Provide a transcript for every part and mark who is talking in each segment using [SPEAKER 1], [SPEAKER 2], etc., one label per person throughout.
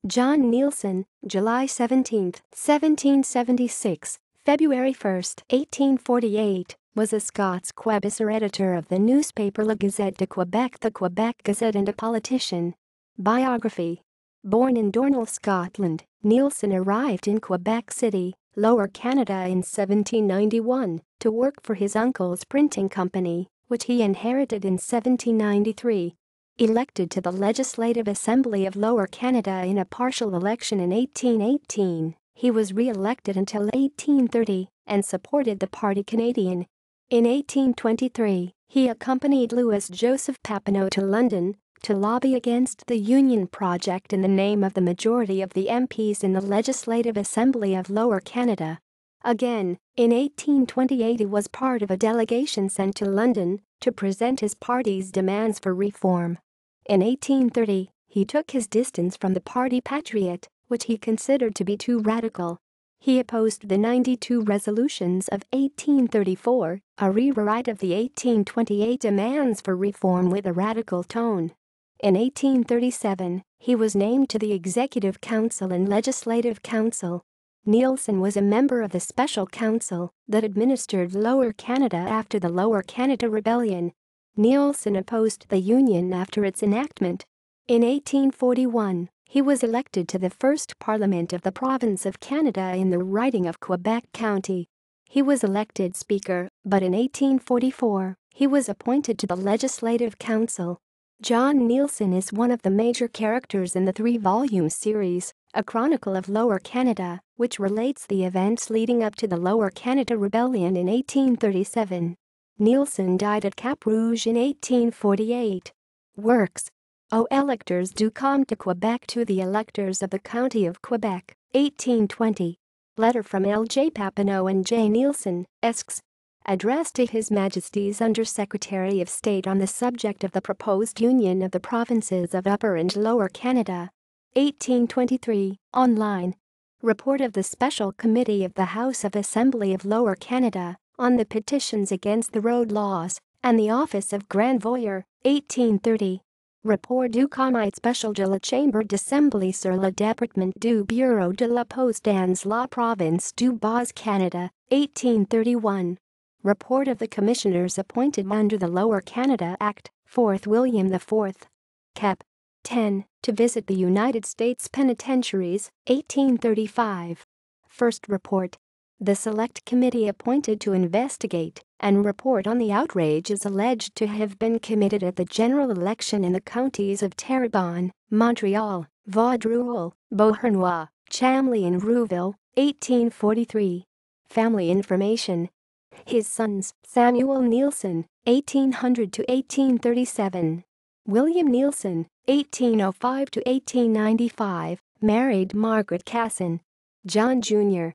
[SPEAKER 1] John Neilson, July 17, 1776, February 1, 1848, was a Scots-Quebecer editor of the newspaper La Gazette de Québec, the Quebec Gazette, and a politician. Biography. Born in Dornell, Scotland, Neilson arrived in Quebec City, Lower Canada in 1791 to work for his uncle's printing company, which he inherited in 1793. Elected to the Legislative Assembly of Lower Canada in a partial election in 1818, he was re-elected until 1830 and supported the Parti Canadien. In 1823, he accompanied Louis Joseph Papineau to London to lobby against the Union Project in the name of the majority of the MPs in the Legislative Assembly of Lower Canada. Again, in 1828 he was part of a delegation sent to London to present his party's demands for reform. In 1830, he took his distance from the Parti Patriot, which he considered to be too radical. He opposed the 92 resolutions of 1834, a rewrite of the 1828 demands for reform with a radical tone. In 1837, he was named to the Executive Council and Legislative Council. Neilson was a member of the Special Council that administered Lower Canada after the Lower Canada Rebellion. Neilson opposed the Union after its enactment. In 1841, he was elected to the first Parliament of the Province of Canada in the riding of Quebec County. He was elected Speaker, but in 1844, he was appointed to the Legislative Council. John Neilson is one of the major characters in the 3-volume series, A Chronicle of Lower Canada, which relates the events leading up to the Lower Canada Rebellion in 1837. Neilson died at Cap Rouge in 1848. Works. Aux électeurs du Comte de Quebec, to the electors of the County of Quebec, 1820. Letter from L. J. Papineau and J. Neilson, Esques. Addressed to His Majesty's Under-Secretary of State on the subject of the proposed union of the provinces of Upper and Lower Canada. 1823, online. Report of the Special Committee of the House of Assembly of Lower Canada on the petitions against the road laws and the office of Grand Voyer, 1830. Report du Comité Spécial de la Chambre d'Assemblée sur le département du Bureau de la Poste dans la Province du Bas-Canada, 1831. Report of the Commissioners appointed under the Lower Canada Act, 4th William IV. Cap. 10, to visit the United States Penitentiaries, 1835. First report. The Select Committee appointed to investigate and report on the outrages alleged to have been committed at the general election in the counties of Terrebonne, Montreal, Vaudreuil, Beauharnois, Chambly and Rouville, 1843. Family information. His sons, Samuel Neilson, 1800 to 1837. William Neilson, 1805 to 1895, married Margaret Casson. John Jr.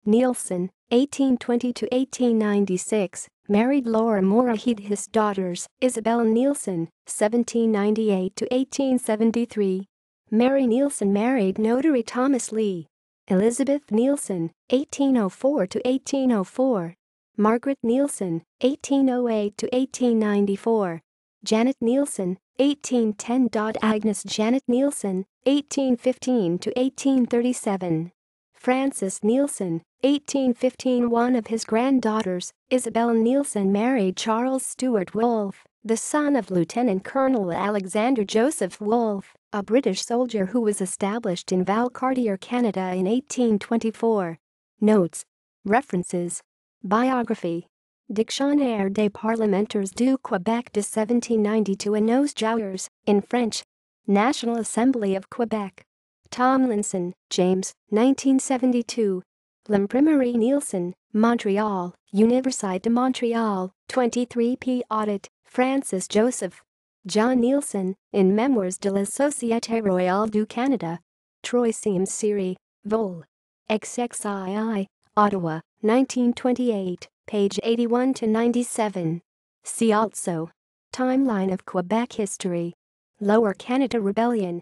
[SPEAKER 1] Neilson, 1820 to 1896, married Laura Moorhead. His daughters, Isabel Neilson, 1798 to 1873. Mary Neilson married notary Thomas Lee. Elizabeth Neilson, 1804 to 1804. Margaret Neilson, 1808 to 1894. Janet Neilson, 1810. Agnes Janet Neilson, 1815 to 1837. Francis Neilson, 1815. One of his granddaughters, Isabel Neilson, married Charles Stuart Wolfe, the son of Lieutenant Colonel Alexander Joseph Wolfe, a British soldier who was established in Valcartier, Canada in 1824. Notes. References. Biography. Dictionnaire des parlementaires du Québec de 1792 et nos jours, in French. National Assembly of Quebec. Tomlinson, James, 1972. L'Imprimerie Neilson, Montreal, Université de Montréal, 23p. Audit, Francis Joseph. John Neilson, in Memoirs de la Société Royale du Canada. Troisième série, vol. XXII, Ottawa, 1928, page 81 to 97. See also. Timeline of Quebec history. Lower Canada Rebellion.